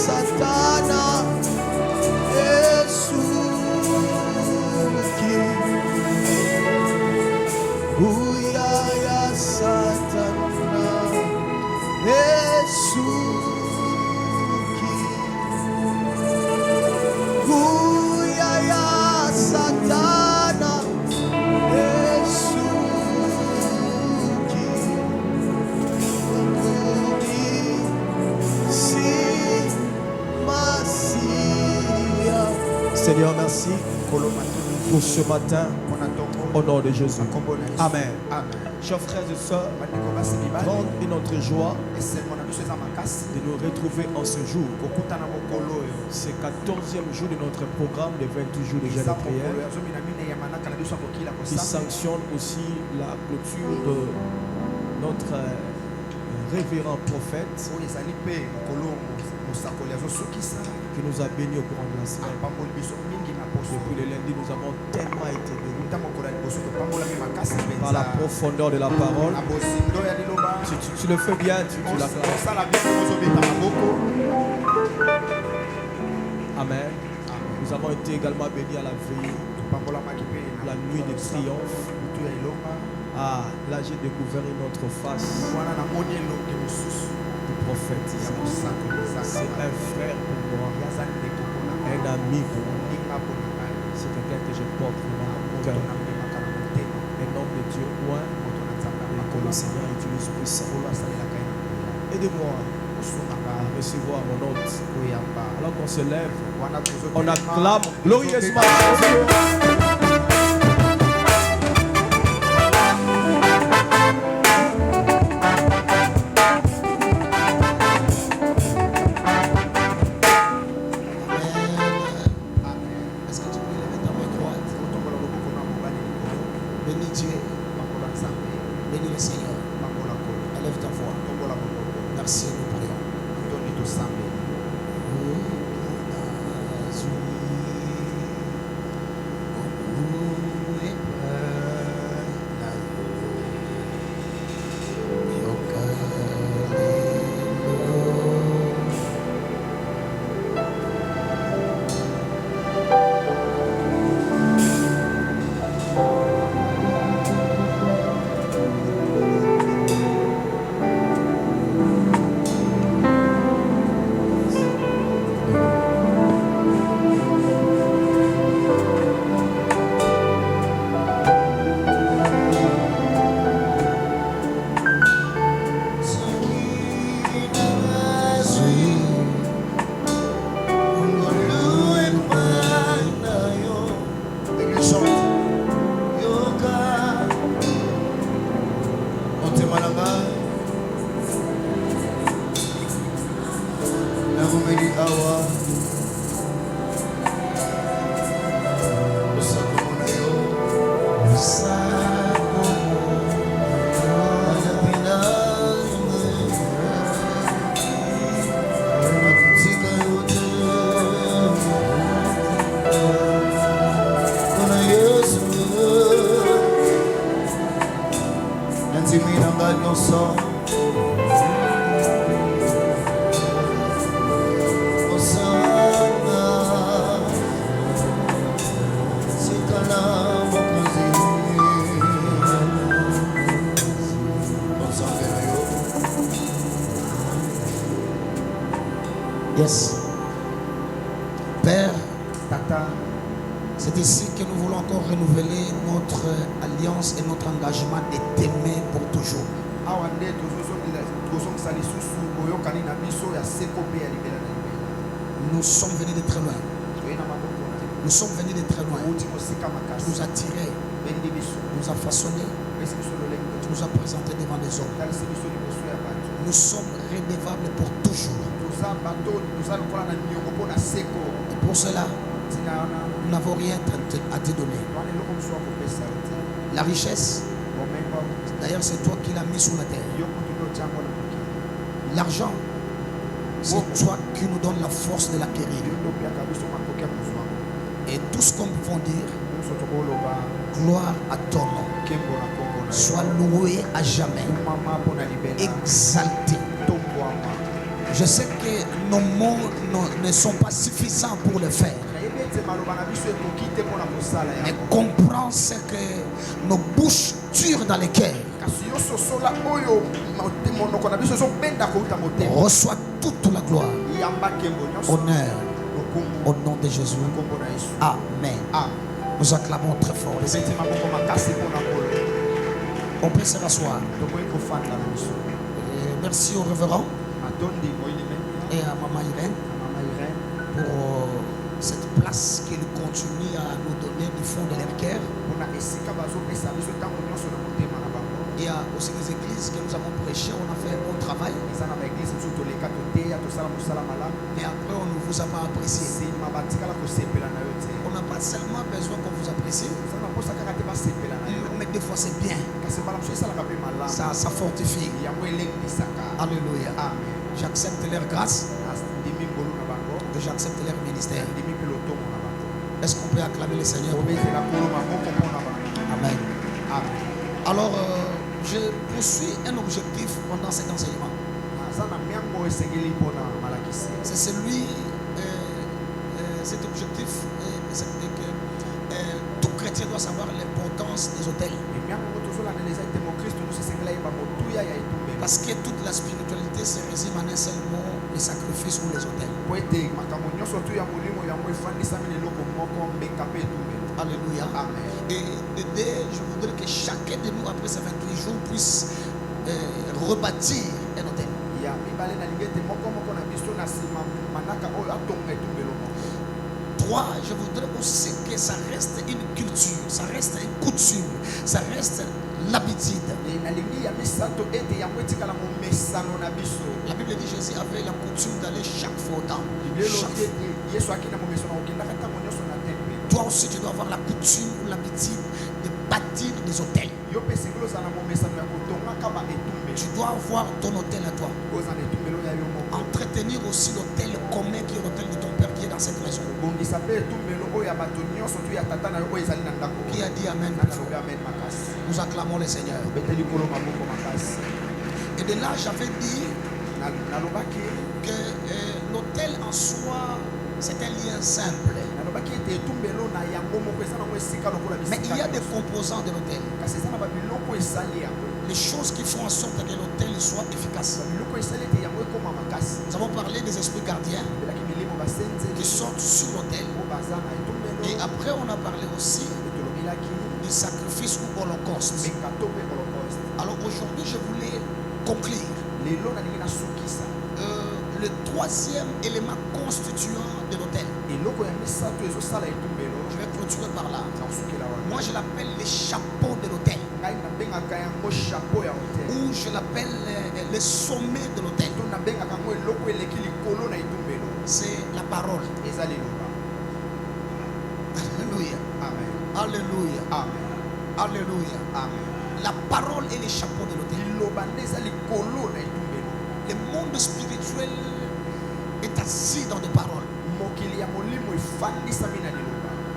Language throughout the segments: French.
Satana Esuki Uyaya Satana Esuki Uyaya Satana Esuki Seigneur, merci pour ce matin, au nom de Jésus. Amen. Chers frères et sœurs, grande est notre joie de nous retrouver en ce jour. C'est le 14e jour de notre programme de 28 jours de jeûne et prière, qui sanctionne aussi la clôture de notre révérend prophète qui nous a bénis au courant de la semaine. Depuis le lundi, nous avons tellement été bénis par la profondeur de la parole. Tu le fais bien, tu l'acclames. Amen. Nous avons été également bénis à la veille, la nuit de triomphe. Ah, là j'ai découvert une autre face du prophète. C'est un frère pour moi, un ami pour moi. C'est quelqu'un que je porte vraiment à mon cœur. Un homme de Dieu, et que le Seigneur utilise puissamment. Aidez-moi à recevoir mon hôte. Alors qu'on se lève, on acclame glorieusement. Yes. Père, Tata, c'est ici que nous voulons encore renouveler notre alliance et notre engagement de t'aimer pour toujours. Nous sommes venus de très loin. Nous sommes venus de très loin. Tu nous as tirés, nous as façonnés, tu nous as présentés devant les hommes. Nous sommes redevables pour toujours. Et pour cela, nous n'avons rien à te donner. La richesse, d'ailleurs, c'est toi qui l'as mis sur la terre. L'argent, c'est toi qui nous donne la force de l'acquérir. Et tout ce qu'on peut dire, gloire à ton nom. Sois loué à jamais, exalté. Je sais que nos mots ne sont pas suffisants pour le faire. Mais comprends ce que nos bouches turent dans les cœurs. Reçois toute la gloire, honneur, au nom de Jésus. Amen. Nous acclamons très fort. On peut se rasseoir. Merci au révérend et à Maman Irène pour cette place qu'il continue à nous donner du fond de leur cœur. Il y a aussi les églises que nous avons prêchées, on a fait un bon travail. Mais après, on ne vous a pas apprécié. On n'a pas seulement besoin qu'on vous apprécie, mais des fois c'est bien. Ça fortifie. Alléluia. J'accepte leur grâce et j'accepte leur ministère. Est-ce qu'on peut acclamer le Seigneur? Amen. Alors, je poursuis un objectif pendant cet enseignement. C'est celui, cet objectif, c'est que tout chrétien doit savoir l'importance des autels. Parce que toute la spiritualité se résume en un seul mot, les sacrifices ou les autels. Alléluia. Amen. Et je voudrais que chacun de nous, après ces 28 jours, puisse rebâtir un hôtel. 3, je voudrais aussi que ça reste une culture, ça reste une coutume, ça reste l'habitude. La Bible dit Jésus avait la coutume d'aller chaque fois au temple. Toi aussi, tu dois avoir la coutume ou l'habitude de bâtir des hôtels. Tu dois avoir ton hôtel à toi. Entretenir aussi l'hôtel commun qui est l'hôtel de ton père qui est dans cette maison. Qui a dit Amen? Nous acclamons le Seigneur. Et de là, j'avais dit que l'hôtel en soi, c'est un lien simple. Mais il y a des composants de l'hôtel. Les choses qui font en sorte que l'hôtel soit efficace. Nous avons parlé des esprits gardiens qui sortent sur l'autel. Et après, on a parlé aussi du sacrifice ou holocauste. Alors aujourd'hui, je voulais conclure. Le troisième élément constituant de l'autel. Je vais clôturer par là. Moi, je l'appelle les chapeaux de l'autel. Ou je l'appelle les sommets de l'autel. C'est la parole. Alléluia. Amen. Alléluia. Amen. Alléluia. Amen. La parole et les chapeaux de l'autel. Le monde spirituel est assis dans des paroles.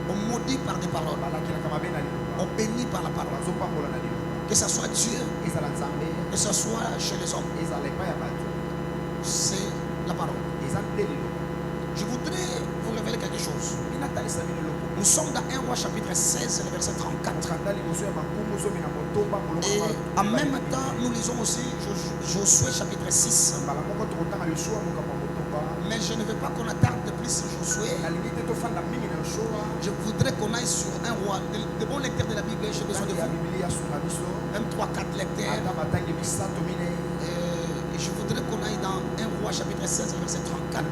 On maudit par des paroles. On bénit par la parole. Que ce soit Dieu, que ce soit chez les hommes. C'est la parole. Je voudrais vous révéler quelque chose. Nous sommes dans 1 Roi chapitre 16, le verset 34. Et en même temps, nous lisons aussi Josué chapitre 6. Mais je ne veux pas qu'on attarde plus sur Josué. Je voudrais qu'on aille sur 1 Roi. De bons lecteurs de la Bible, j'ai besoin de vous. Même 3-4 lecteurs. Et je voudrais qu'on aille dans 1 Roi chapitre 16, verset 34.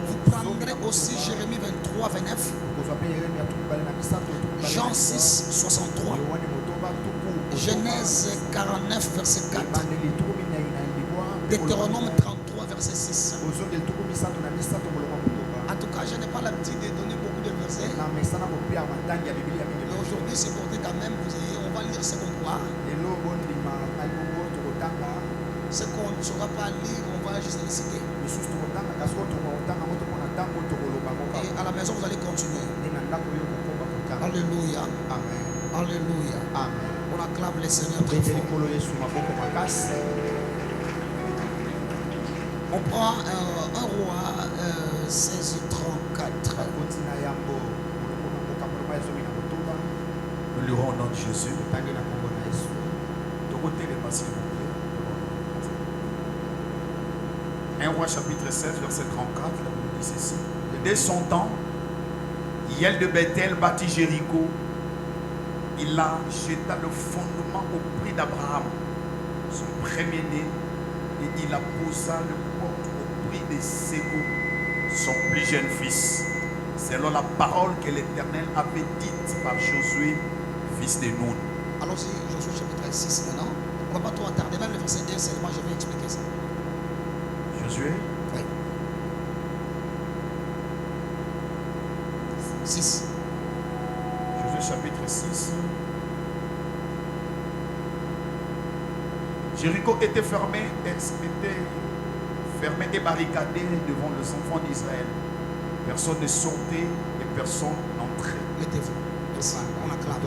Vous prendrez aussi Jérémie 23, 29. Jean 6, 63. Genèse 49, verset 4. Deutéronome 33, verset 6. En tout cas, je n'ai pas l'habitude de donner beaucoup de versets. Mais aujourd'hui, c'est pour que quand même, on va lire ce qu'on croit. Ce qu'on ne saura pas lire, on va juste les citer. Et à la maison, vous allez continuer. Alléluia. Amen. Alléluia. Amen. On acclame le Seigneur très fort. On prend 1 roi 16:34. Nous lirons au nom de Jésus. Un roi chapitre 16, verset 34, la Bible dit ceci. Dès son temps, Hiel de Bethel bâtit Jéricho. Il a jeté le fondement au prix d'Abraham, son premier-né, et il a posé le porte au prix de Ségo, son plus jeune fils, selon la parole que l'Éternel avait dite par Josué, fils de Nun. Allons-y, Josué chapitre 6 maintenant. On ne va pas trop attarder, même le verset 1 seulement, je vais expliquer ça. Josué Oui. 6. Josué chapitre 6. Jéricho était fermé et barricadé devant les enfants d'Israël. Personne ne sortait et personne n'entrait. Mettez-vous. Merci. On acclame.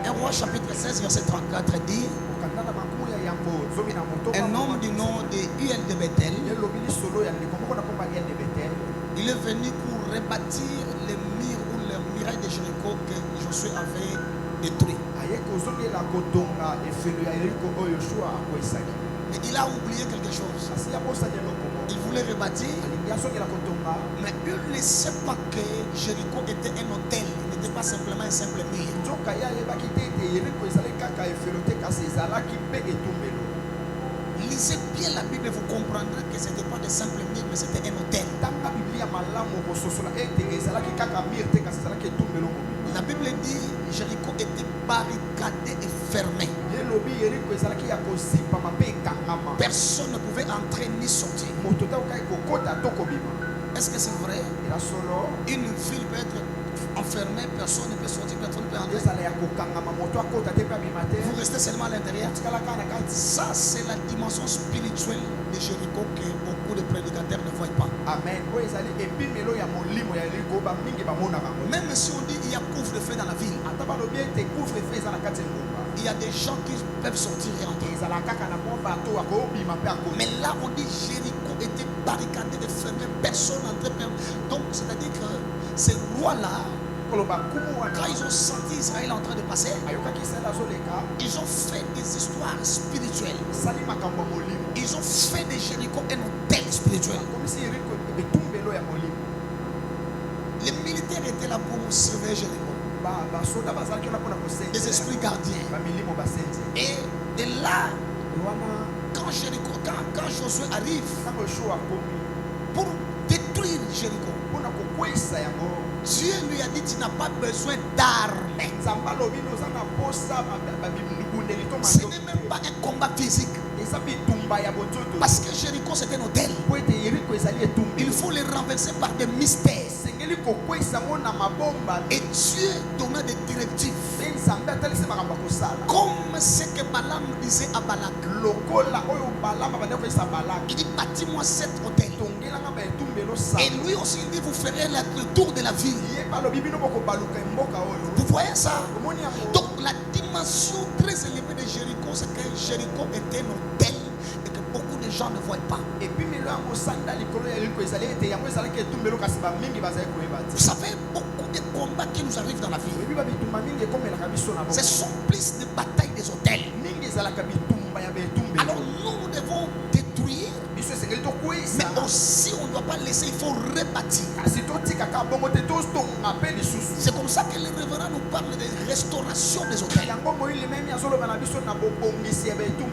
1 Roi chapitre 16 verset 34 dit: un homme du nom de Hiel de Bethel, il est venu pour rebâtir les murs ou les murailles de Jéricho que Josué avait détruit. Mais il a oublié quelque chose. Il voulait rebâtir, mais il ne sait pas que Jéricho était un hôtel. Il n'était pas simplement un simple mur. Lisez bien la Bible et vous comprendrez que ce n'était pas de simples murs, mais c'était un hôtel. La Bible dit Jéricho était barricadé et fermé. Personne ne pouvait entrer ni sortir. Est-ce que c'est vrai? Une ville peut être enfermée, personne ne peut sortir, personne ne peut entrer. Vous restez seulement à l'intérieur. Ça, c'est la dimension spirituelle de Jéricho que beaucoup de prédicateurs ne voient pas. Amen. Même si on dit qu'il y a couvre-feu dans la ville, il y a des gens qui peuvent sortir et entrer. Mais là, on dit Jéricho était barricadé et fermé, personne n'entrait. Donc, c'est-à-dire que ces rois-là, quand ils ont senti Israël en train de passer, ils ont fait des histoires spirituelles. Ils ont fait de Jéricho un hôtel spirituel. Les militaires étaient là pour surveiller Jéricho. Des esprits gardiens. Et de là, quand Josué arrive pour détruire Jéricho, Dieu lui a dit: tu n'as pas besoin d'armes. Ce n'est même pas un combat physique. Parce que Jéricho c'est un hôtel. Il faut les renverser par des mystères. Et Dieu donna des directives. Comme ce que Balaam disait à Balak. Il dit: bâtis-moi cet hôtel. Et lui aussi il dit: vous ferez le tour de la ville. Vous voyez ça? Donc la dimension très élevée de Jéricho, c'est que Jéricho était un hôtel et que beaucoup de gens ne voient pas. Vous savez, beaucoup de combats qui nous arrivent dans la vie, ce sont plus de batailles des hôtels. Alors nous devons détruire, mais aussi on ne doit pas laisser, il faut rebâtir. C'est comme ça que le révérend nous parle de restauration des hôtels.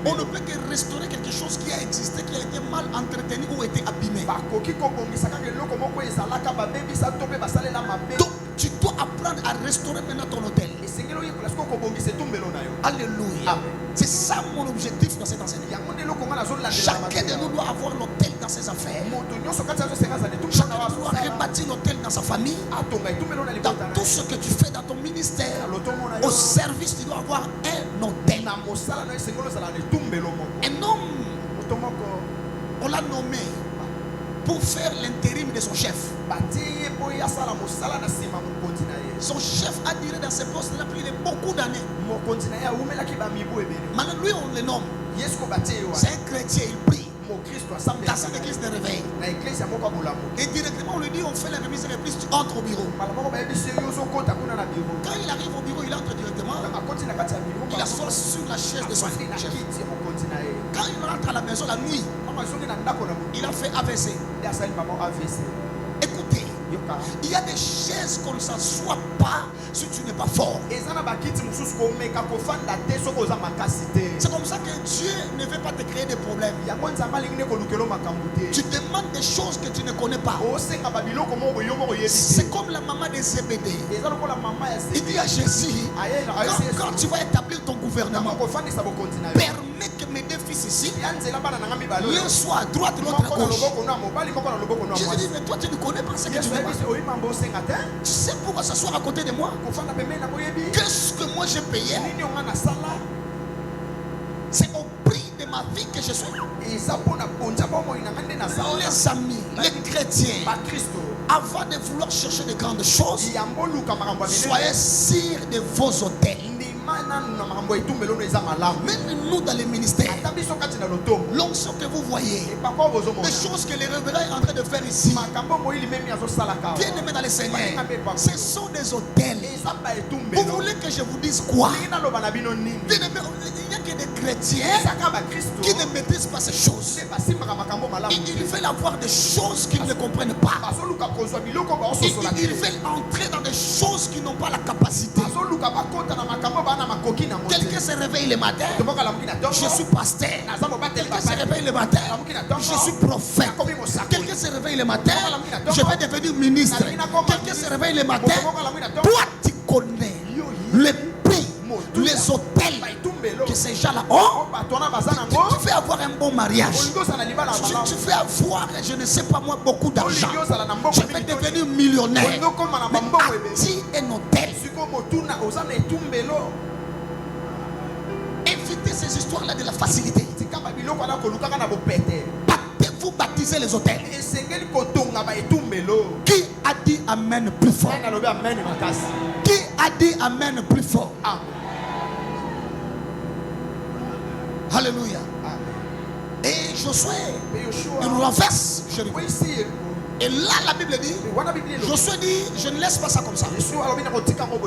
On ne peut que restaurer quelque chose qui a existé, qui a été mal entretenu ou été abîmé. Donc tu dois apprendre à restaurer maintenant ton hôtel. Alléluia. C'est ça mon objectif dans cet enseignement. Chacun de nous doit avoir l'hôtel dans ses affaires. Chacun de nous doit rebâtir l'hôtel dans sa famille. Dans tout ce que tu fais dans ton ministère, au service, tu dois avoir un hôtel. Un homme, on l'a nommé pour faire l'intérim de son chef. Son chef a duré dans ce poste-là plus de beaucoup d'années. Maintenant, lui, on le nomme. C'est un chrétien, il prie. Dans cette église de réveil. Et directement, on lui dit on fait la remise et reprise, tu entres au bureau. Quand il arrive au bureau, il entre directement. Il s'assoit sur la chaise de son chef. Quand il rentre à la maison la nuit, il a fait AVC. Écoutez, il y a des chaises qu'on ne s'assoit pas si tu n'es pas fort. C'est comme ça que Dieu ne veut pas te créer des problèmes. Tu demandes des choses que tu ne connais pas. C'est comme la maman de Zébédée. Il dit à Jésus, quand tu vas établir ton gouvernement, permets que mes deux fils ici, l'un soit à droite, l'autre à gauche. Jésus dit, mais toi tu ne connais pas ce que tu veux pas. Tu sais pourquoi s'asseoir à côté de moi? Qu'est-ce que moi j'ai payé? C'est au prix de ma vie que je suis. Les amis, les chrétiens, avant de vouloir chercher de grandes choses, soyez sûrs de vos hôtels. Même nous dans les ministères, l'onction que vous voyez, les choses que les révérends sont en train de faire ici, bien aimés dans les Seigneur, ce sont des hôtels. Vous voulez que je vous dise quoi? Bien aimés, il n'y a que des chrétiens qui ne maîtrisent pas ces choses. Ils veulent avoir des choses qu'ils ne comprennent pas. Ils veulent entrer dans des choses qui n'ont pas la capacité. Quelqu'un se réveille le matin, je suis pasteur. Quelqu'un se réveille le matin, je suis prophète. Quelqu'un se réveille le matin, je vais devenir ministre. Quelqu'un se réveille le matin, toi tu connais le prix, les hôtels que ces gens-là ont. Tu fais avoir un bon mariage, tu fais avoir, je ne sais pas moi, beaucoup d'argent. Je vais devenir millionnaire. Mais as-tu un hôtel? Évitez ces histoires-là de la facilité. Vous baptisez les hôtels. Qui a dit Amen plus fort? Qui a dit Amen plus fort? Alléluia. Et Josué, il renverse Jéricho. Et là, la Bible dit, Josué dit, je ne laisse pas ça comme ça.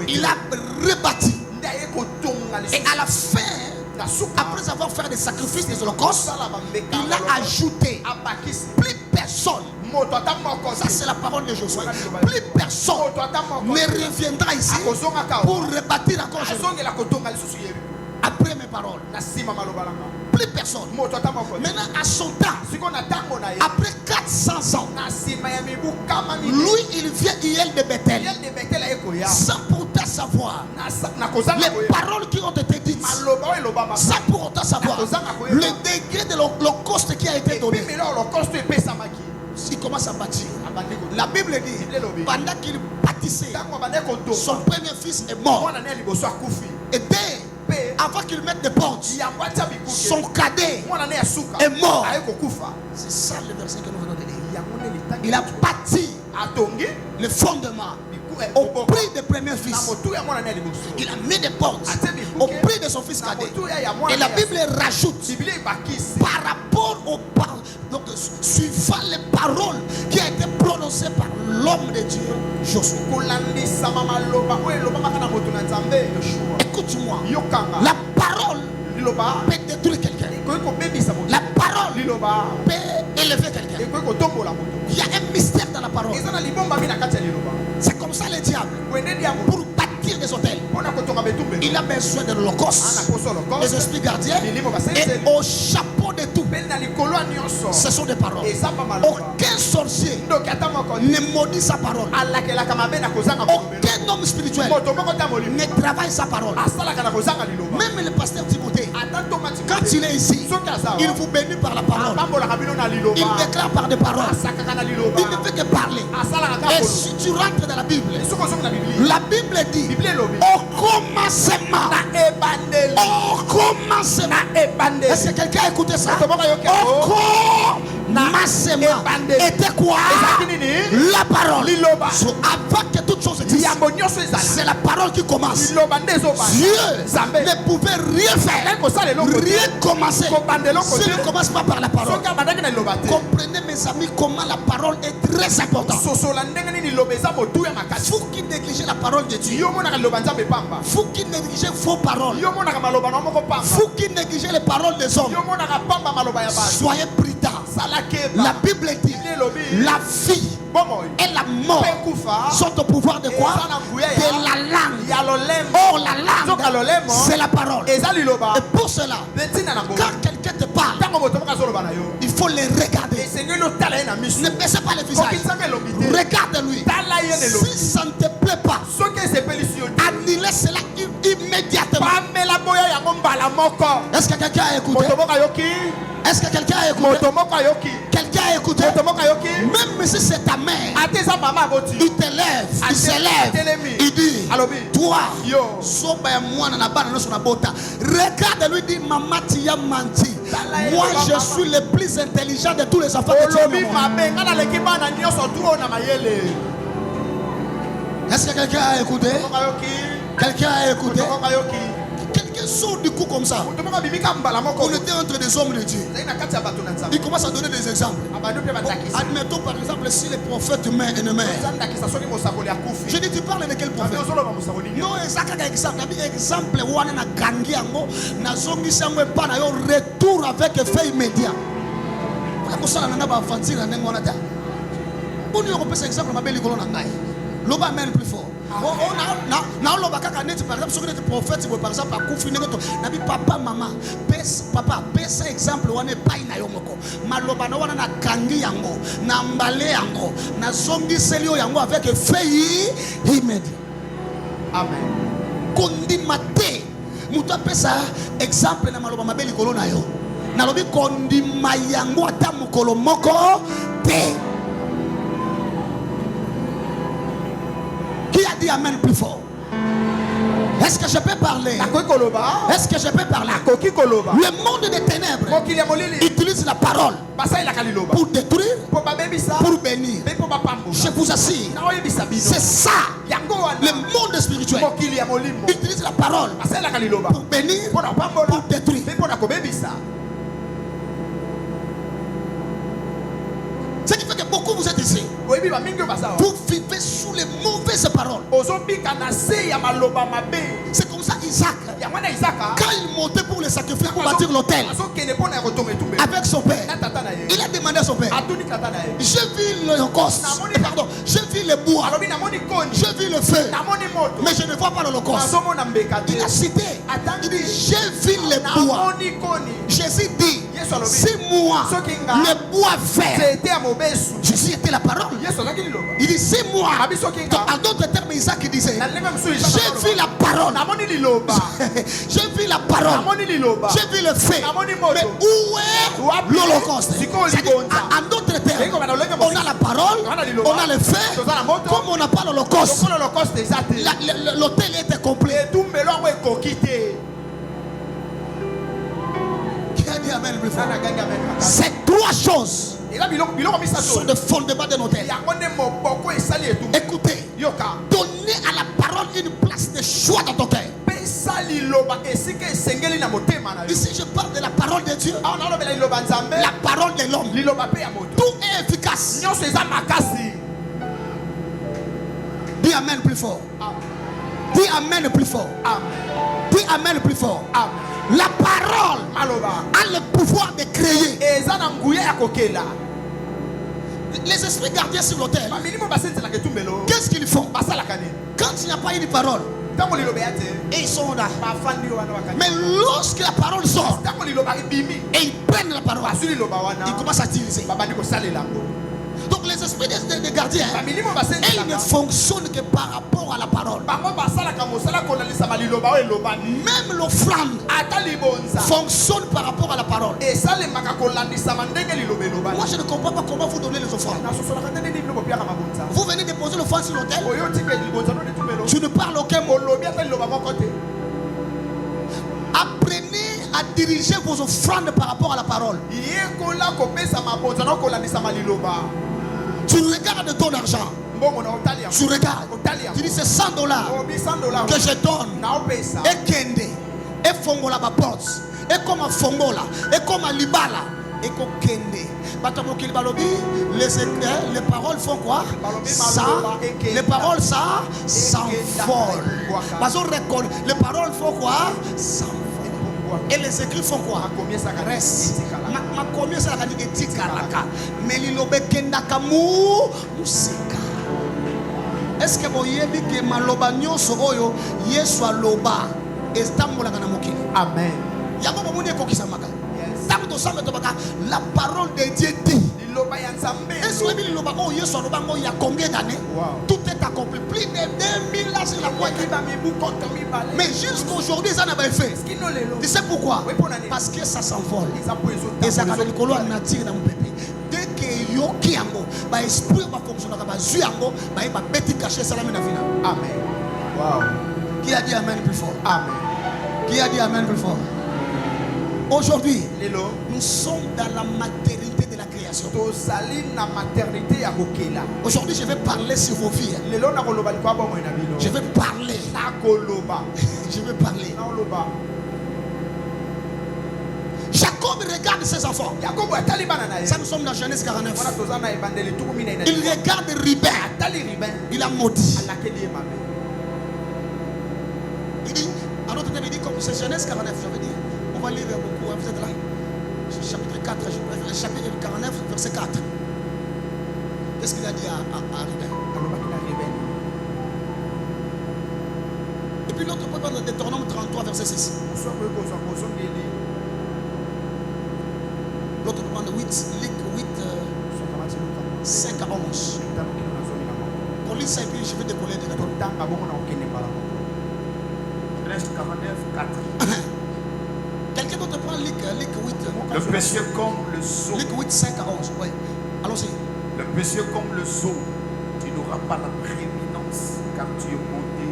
Il a rebâti. Et à la fin, après avoir fait des sacrifices, des holocaustes, il a ajouté plus personne. Ça c'est la parole de Josué. Plus personne ne reviendra ici pour rebâtir encore Jéricho. Après mes paroles, plus personne. Maintenant à son temps, après 400 ans, lui il vient Hiel de Bethel sans pourtant savoir les paroles qui ont été dites, sans pour autant savoir le degré de l'holocauste qui a été donné. Il commence à bâtir. La Bible dit, pendant qu'il bâtissait, son premier fils est mort. Et dès avant qu'il mette des portes, son cadet est mort. C'est ça le verset que nous venons de lire. Il a bâti le fondement au prix des premiers fils. Il a mis des portes au prix de son fils cadet. Et la Bible rajoute par rapport aux paroles, donc suivant les paroles qui ont été prononcées par l'homme de Dieu, Josué. Écoute-moi, la parole peut détruire quelqu'un. La parole peut élever quelqu'un. Il y a un mystère dans la parole. C'est comme ça le diable. Pour bâtir des hôtels, il a besoin de l'holocauste, des esprits gardiens, et au chapeau de tout, ce sont des paroles. Aucun sorcier ne maudit sa parole. Aucun homme spirituel ne travaille sa parole. Même le pasteur Timothée, quand il est ici, il vous bénit par la parole. Il déclare par des paroles. Il ne fait que parler. parler. Et si tu rentres dans la Bible, la Bible dit au commencement. Au commencement. Est-ce que quelqu'un a écouté ça? Au commencement était quoi? La parole. So, avant que toute chose existe, c'est la parole qui commence. Dieu ne pouvait rien faire, rien commencer s'il ne commence pas par la parole. Comprenez mes amis comment la parole est très importante. Vous qui négligez la parole de Dieu, vous qui négligez vos paroles, vous qui négligez les paroles des hommes, soyez prudents. La Bible dit la vie et la mort sont au pouvoir de quoi? De la langue. Or la langue, c'est la parole. Et pour cela, quand quelqu'un te parle, il faut les regarder. Ne baissez pas le visage. Regarde-lui. Si ça ne te plaît pas, annulez cela immédiatement. Est-ce que quelqu'un a écouté? Est-ce que quelqu'un a écouté? Quelqu'un a écouté? Même si c'est ta mère, il te lève, il s'élève, il dit, toi, regarde-lui, dit, maman, tu as menti. Moi, je suis le plus intelligent de tous les enfants de Dieu. Est-ce que quelqu'un a écouté? Quelqu'un a écouté? Quelqu'un sort du coup comme ça. On était entre des hommes de Dieu. Il commence à donner des exemples. Admettons par exemple si les prophètes meurent et ne meurent. Je dis, tu parles de quel prophète? Non, exactement exemple. Exemple, on a gagné na zongi sangwe pa na yo retour avec effet immédiat. Pour ça on a pas avancer na ngona ta. Pour nous on peut exemple mabeli kolona ngai. Loba amen plus fort. Par exemple, si vous êtes prophète, par exemple, papa, maman, papa, pesa exemple, on est pas inayomoko. Malobana wana na kangi yango, na mbale yango, na zongi selio yango avec fei immédiat. Amen. Kondi mate, muta pesa exemple na maloba mabeli kolona yo. Na lobi kondi mayango ata mukolo moko te. Qui a dit amen plus fort? Est-ce que je peux parler? Est-ce que je peux parler? Le monde des ténèbres utilise la parole pour détruire, pour bénir. Je vous assure, c'est ça. Le monde spirituel utilise la parole pour bénir, pour détruire. Ce qui fait que beaucoup vous êtes ici. Vous vivez sous les mauvaises paroles. C'est comme ça Isaac. Quand il montait pour le sacrifice, pour bâtir l'autel, avec son père, il a demandé à son père, j'ai vu l'holocauste, pardon, j'ai vu le bois, j'ai vu le feu, mais je ne vois pas l'holocauste. Il a cité, il dit, j'ai vu le bois. Jésus dit, si moi, le bois vert, Jésus était la parole. Il dit, c'est moi. En d'autres termes, Isaac disait, j'ai vu la parole. J'ai vu la parole. J'ai vu le fait. Mais où est l'holocauste? En d'autres termes, on a la parole, on a le fait. Comme on n'a pas l'holocauste, l'hôtel était complet. Ces trois choses sont le fondement de notre hôtel. Écoutez, donnez à la parole une place de choix dans ton cœur. Ici je parle de la parole de Dieu, la parole de l'homme. Tout est efficace. Dis amen plus fort. Dis amen plus fort. Dis amen plus fort. La parole a le pouvoir de créer. Les esprits gardiens sur l'autel, qu'est-ce qu'ils font? Quand il n'y a pas une parole, et ils sont là. Mais lorsque la parole sort et ils prennent la parole, ils commencent à utiliser. Donc les esprits de gardiens, ils ne fonctionnent que par rapport à la parole. Même l'offrande fonctionne par rapport à la parole. Moi, je ne comprends pas comment vous donnez les offrandes. Vous venez déposer l'offrande sur l'autel. Tu ne parles aucun mot. Apprenez à diriger vos offrandes par rapport à la parole. Tu regardes ton argent. Tu regardes. Tu dis c'est $100 que je donne. Et Kende. Et Fongola Bapos. Et comme à Fongola. Et comme à Libala. Et comme Kende. Les paroles font quoi? Ça, les paroles ça s'envolent. Les paroles font quoi? S'envolent. Et les écrits font quoi? Reste. Ma combien ça dit etikaraka. Mais lilobe kendakamu musika. Est-ce que vous voyez que maloba nyonso oyo Yesu aloba estambola kana mokili? Amen. Yabo bomuni ekokisa maka. La parole de Dieu dit. Est-ce que Yesu aloba il y a combien d'années? Tout est accompli. Plus de 2000 ans sur la croix. Mais jusqu'aujourd'hui ça n'a pas fait. Tu sais pourquoi? Parce que ça s'envole. Et ça quand Nicolas nature dans mon bébé. Dès que yoki yango, ba esprit va fonctionner ba zu yango, ba beti caché ça la mena vina. Amen. Wow. Qui a dit amen plus fort? Amen. Qui a dit amen plus fort? Aujourd'hui, nous sommes dans la maternité de la création. Aujourd'hui, je vais parler sur vos vies. Je vais parler. Je vais parler. Jacob regarde ses enfants. Ça, nous sommes dans Genèse 49. Il regarde Rubin. Il a maudit. Il dit, à l'autre temps, il dit comme c'est Genèse 49, je veux dire. On va lire beaucoup, vous êtes là. Chapitre 4, chapitre 49, verset 4. Qu'est-ce qu'il a dit à Rubin? Et puis l'autre peut prendre Deutéronome 33, verset 6. L'autre peut prendre 8, 5 à 11. On lit ça et puis je vais décoller de la Genèse 49, 4. Quelqu'un d'autre prend Luc 8. Le péché comme le sceau. Luc 8, 5 à 11. Oui. Allons-y. Le péché comme le sceau. Tu n'auras pas la prééminence car tu es monté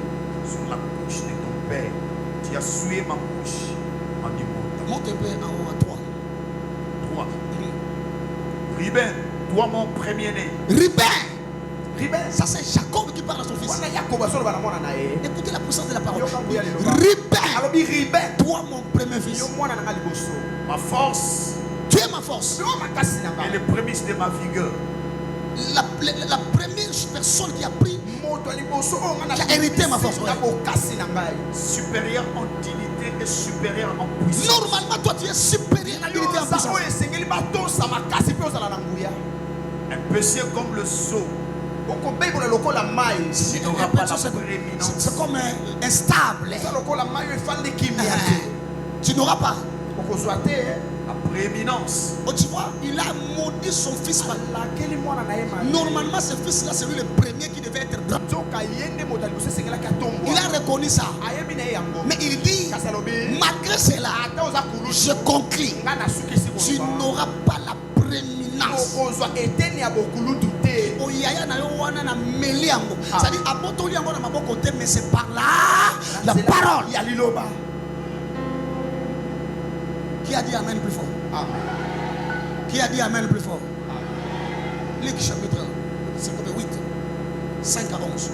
sur la bouche de ton père. Tu as sué ma bouche en y montant. Monte un peu en haut à 3. 3. Rubin, toi mon premier-né. Rubin, ça c'est Jacob qui parle à son fils. Écoutez la puissance de la parole. Rubin, toi mon premier fils. Ma force. Tu es ma force. Et le prémisse de ma vigueur. La première personne qui a pris, qui a hérité ma force. Supérieur en dignité et supérieur en puissance. Normalement, toi tu es supérieur en dignité et en puissance. Un péché comme le sceau. C'est comme instable. Tu n'auras pas la prééminence. Oh, tu vois, il a maudit son fils. Normalement, ce fils-là, c'est lui le premier qui devait être drap. Il a reconnu ça. Mais il dit, malgré cela, je conclue, tu n'auras pas la prééminence. C'est-à-dire, mais c'est par là la parole. Qui a dit amen plus fort? Amen. Qui a dit amen plus fort? Luc chapitre 8, 5 à 11.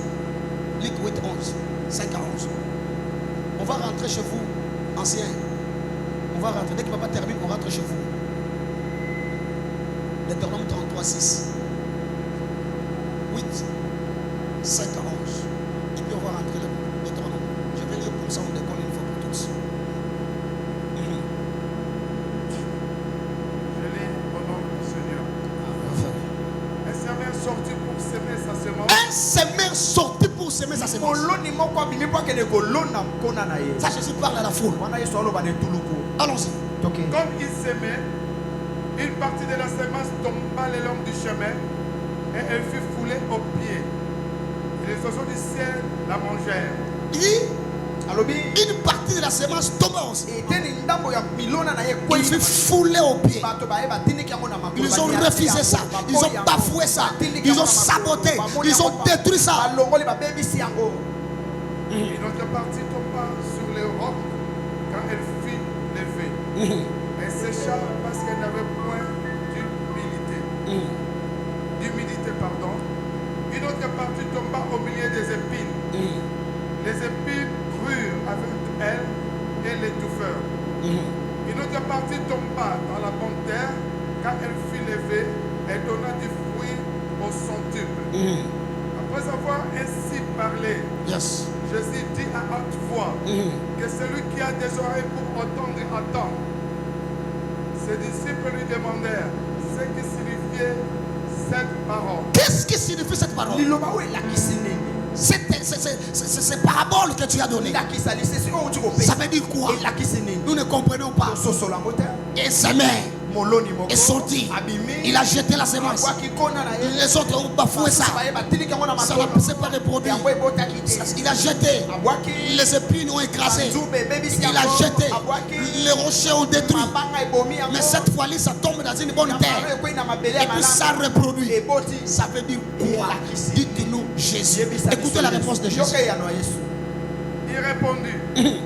Luc 8, 11, 5 à 11. On va rentrer chez vous, anciens. On va rentrer. Dès que papa termine, on rentre chez vous. Deutéronome 33, 6. 8, 5 à 11. Et puis on va rentrer là. Deutéronome. Je vais lire comme ça, on décolle une fois pour tous. Je lis au nom du Seigneur. Un semeur sorti pour semer sa semence. Un semeur sorti pour semer sa semence. Ça, Jésus parle à la foule. Allons-y. Comme il semait, une partie de la semence tomba le long du chemin et elle fut foulée aux pieds. Et les oiseaux du ciel la mangèrent. Une partie de la semence tombe aussi. Il fut foulé aux pieds. Ils ont refusé ça. Ils ont bafoué ça. Ils ont saboté. Ils ont détruit ça. Une autre partie tomba sur les rocs quand elle fut levée. Elle sécha parce qu'elle n'avait point d'humidité. Pardon. Une autre partie tomba au milieu des épines. Les épines crurent avec elle et l'étouffèrent. Une autre partie tomba dans la bonne terre. Quand elle fut levée, elle donna du fruit au centuple. Après avoir ainsi parlé, Jésus dit à haute voix que celui qui a des oreilles pour entendre, entende. Ses disciples lui demandèrent ce qui signifiait cette parole. Qu'est-ce qui signifie cette parole? Ces paraboles que tu as données, ça veut dire quoi? Nous ne comprenons pas. Et sa mère est sorti. Il a jeté la semence. Les autres ont bafoué ça. Ça ne s'est pas reproduit. Il a jeté. Les épines ont écrasé. Il a jeté. Les rochers ont détruit. Mais cette fois-là, ça tombe dans une bonne terre. Et puis ça reproduit. Ça veut dire quoi? Dites-nous Jésus. Écoutez la réponse de Jésus. Il répondit: il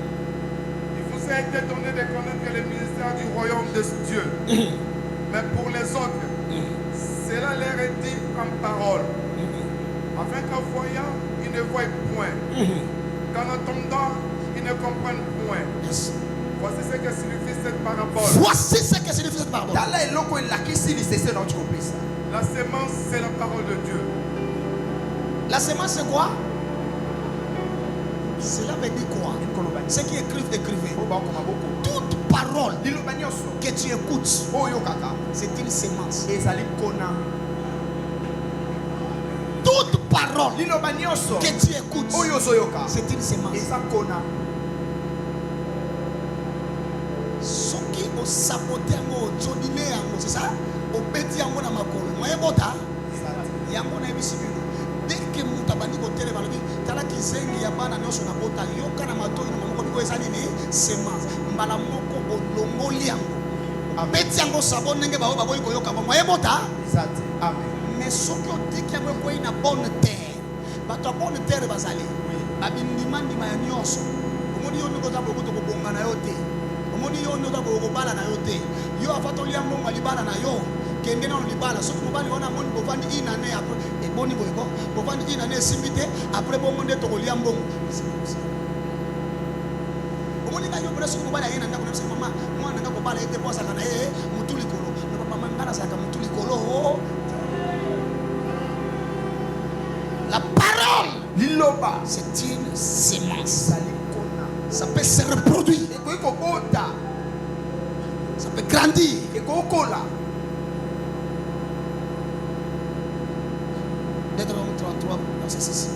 vous a été donné de connaître le ministère du royaume de Dieu. Mais pour les autres, cela leur est dit en parole, afin qu'en voyant, ils ne voient point, qu'en entendant, ils ne comprennent point. Voici ce que signifie cette parabole. Voici ce que signifie cette parabole. La semence, c'est la parole de Dieu. La semence, c'est quoi? Cela veut dire quoi? Ceux qui écrivent, écrivez. Toute parole que tu écoutes, c'est une semence. Toute parole que tu écoutes, c'est une semence. Ce qui ont saboté, c'est ça? Au petit yango na makolo. Moye bota. Yango na ebisibi. Dès que mutabani ko tele balobi, tala kizengi ya bana nyoso na bota yoka na matoi na mamoko biko ezali ni semence. Mbala moko olongoli yango. Abeti yango sabo ndenge ba boyi ko yoka moye bota. Amen. Mais soki otiki yango ko ina bonne terre. Bato bonne terre bazali. Babindima ndima ya nyoso. Omoni yo ndiko zabo ko bonga na yote. Omoni yo ndiko zabo bala na yote. Yo afatoli yango malibala na yo. Kende na libala soki mobali wana moni bovandi inane après et boni boyko bovandi inane simité après bongo nde to kolia mbongo omoni ka yo bora soki mobali ayena ndako na mama mwana ndako bala ete posa kana mutuli kolo na papa mangana saka mutuli kolo. La parole liloba c'est une semence. Ça peut se reproduire, ça peut grandir. Deutéronome 33, verset 6.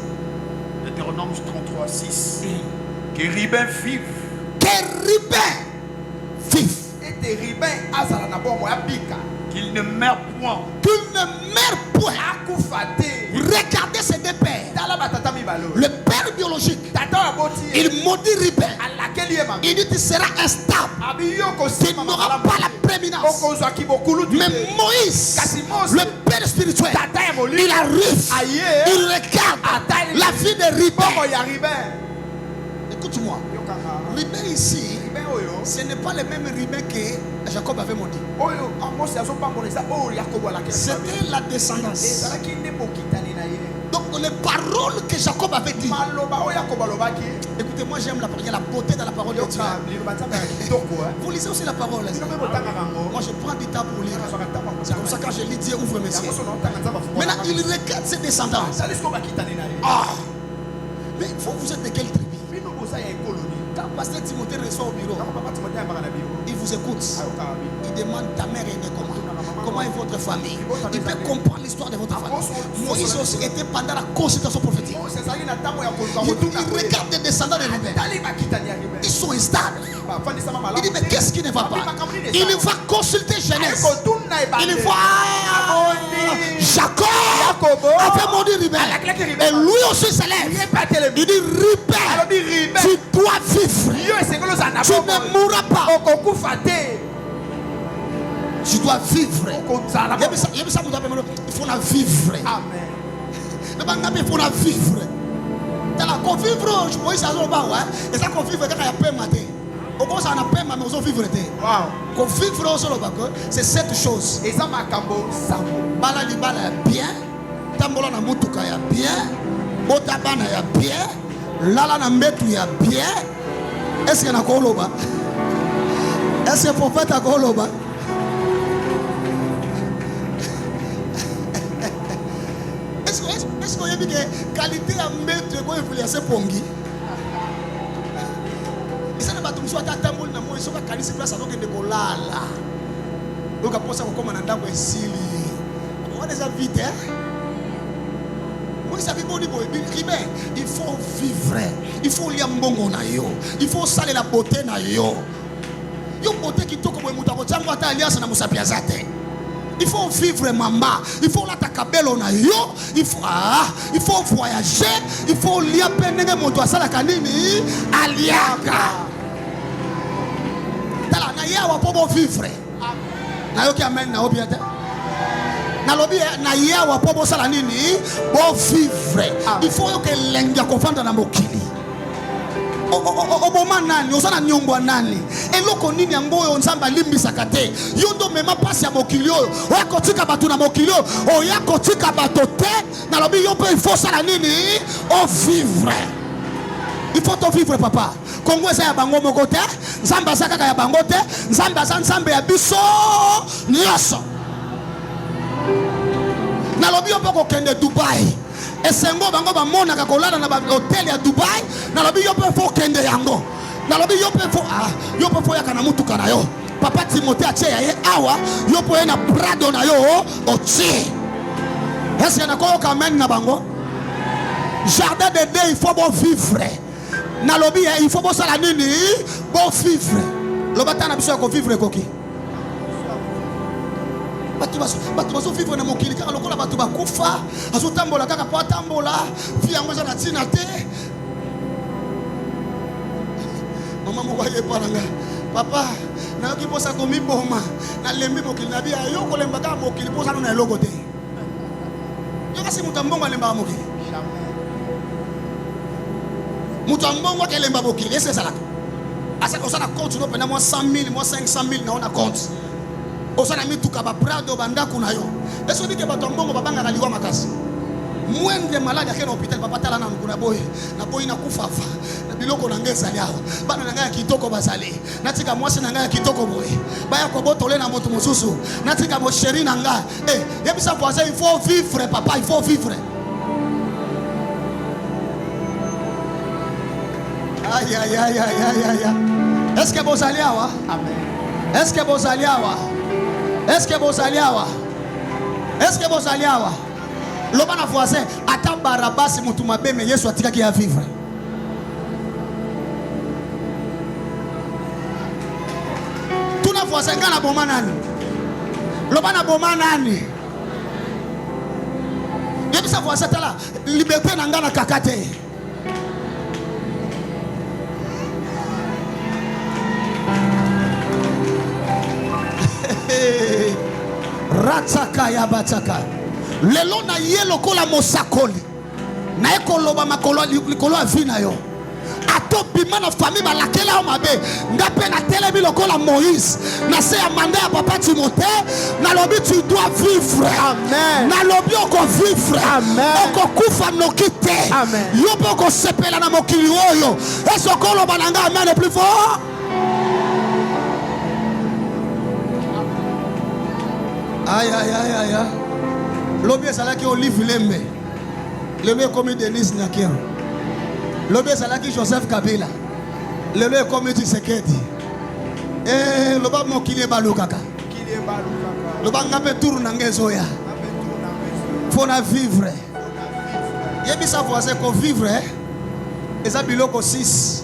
Deutéronome 33, 6. Que Ribin vive. Que Ribin vive. Qu'il ne meurt point. Qu'il ne meurt point. Regardez ces deux pères. Le père biologique, il maudit Ribin. Il dit tu seras instable. Tu n'auras pas la prééminence. Mais Moïse, le père spirituel, il arrive. Il regarde la vie de Ribin. Écoute-moi. Ribin ici, ce n'est pas le même Ribin que Jacob avait maudit. C'était la descendance. Donc les paroles que Jacob avait dit. Écoutez, moi j'aime la beauté de la parole de Dieu. Vous lisez aussi la parole. Moi je prends du temps pour lire. C'est comme ça quand je lis, Dieu ouvre mes yeux. Maintenant il regarde ses descendants. Ah. Mais vous êtes de quelle tribu? Quand pasteur Timothée reçoit au bureau, il vous écoute. Il demande ta mère est née comment? Comment est votre famille? Il peut comprendre l'histoire de votre famille. Moïse aussi était pendant la consultation prophétique. Il regarde les descendants de Ribin. Ils sont instables. Il dit mais qu'est-ce qui ne va pas? Il va consulter Genèse. Il voit Jacob avait maudit Rubén. Et lui aussi se lève. Il dit Rubén, tu dois vivre. Tu ne mourras pas. Tu dois vivre. Il faut la vivre. Amen. Il faut la vivre. Dans la convivre, je peux dire et ça convivre quand il y a paix matin. Au moins ça n'a pas mais on vivre. Convivre c'est cette chose. Et ça m'a cambo sambo. Bala li bala bien. Tambola na mutuka ya bien. Botabana ya bien. Lala na metu ya bien. Est-ce qu'il y a koloba? Est-ce que le prophète a koloba? Est-ce qu'on a dit que qualité à mettre quoi il faut laisser pongi? Ça ne va pas soit tambour na moi soit qualité place donc de kolala. Donc après ça comme on ndako esili. On déjà vite hein. Moi ça fait bon il faut vivre. Il faut lier mbongo na yo. Il faut saler la beauté na yo. Yo beauté qui toko boy mutako tsango ata alliance na musapiazate. Il faut vivre maman, il faut la takabelo na yo, il faut voyager, il faut lier pendenge moto asala kanini aliaka. Tala na yawa pobo vivre. Na yo ki amen na obiata. Na lobi na yawa pobo sala nini bo vivre. Il faut que lenga kofanda na mokili. Oboma nani osana nyongwa nani eloko nini yango oyo nzamba limbisaka te yo ndo mema pasi ya mokili oyo oya kotika bato na mokili oyo oya kotika bato te nalobi yo mpe il faut sala nini o vivre. Il faut to vivre papa. Kongo eza ya bango moko te nzamba aza kaka ya bango te nzamba aza nzambe ya biso nyonso. Nalobi yo mpe kokende Dubai esengo bango bamona ka kolala na hotel ya Dubai na lobi yo pe fo kende yango na lobi yo pe fo ya kana mutuka na yo papa Timothée atie ya ye awa yo po na Prado na yo otie est-ce na ko kamen na bango jardin de Dieu il faut bon vivre na lobi il faut bon sala nini bon vivre lobata na biso ko vivre koki batu baso vivre na mokili kaka lokola batu bakufa azotambola kaka po atambola vi yango eza na ntina te. Mama moko ayepalanga papa nayoki mposa komiboma nalembi mokili na bia yo kolemba kaka mokili mposa na eloko te yo kasi moto ambongo alembaka mokili moto ambongo akelemba mokili ese ezalaka osala compte no pena mwa 100 000 mwa 500 000 na ona compte osana mituka ba Prado bandaku na yo eso dike bato mbongo babanga kaliwa makasi mwende malade akena hospital papa tala na nguna boy na boy na kufafa na biloko na ngeza yao bana na ngaya kitoko bazali natika mwasi na ngaya kitoko boy baya ko botole na moto mususu natika mo chéri na nga yebisa voisin il faut vivre papa il faut vivre. Aïe aïe aïe aïe aïe. Est-ce que vous allez awa? Amen. Est-ce que vous allez awa? Est-ce que vous allez awa? Est-ce que vous allez awa? Loba na voisin ata Barabas mutu mabe mais Yesu atika ki a vivre. Tout na voisin kana boma nani? Loba na boma nani? Yebisa voisin tala liberté na ngana kakate. Rataka ya bataka lelo na ye lokola mosakoli na ekoloba makolo likolo avina yo atopima na famille balakela o mabe ngape na telemi lokola Moïse na se ya manda ya papa Timothée na lobi tu dois vivre. Amen. Na lobi oko vivre. Amen. Oko kufa nokite. Amen. Yo boko sepela na mokili oyo esokolo bananga amen le plus fort. Aïe aïe aïe aïe. Lobi ezalaki Olive Lembe. Lobi comme Denise Nyakero. Lobi ezalaki Joseph Kabila. Lobi comme Tshisekedi. Eh loba mokili balukaka. Loba ngape tour na ngezoya. Faut na vivre. Yebisa voisin ko vivre. Eza biloko 6.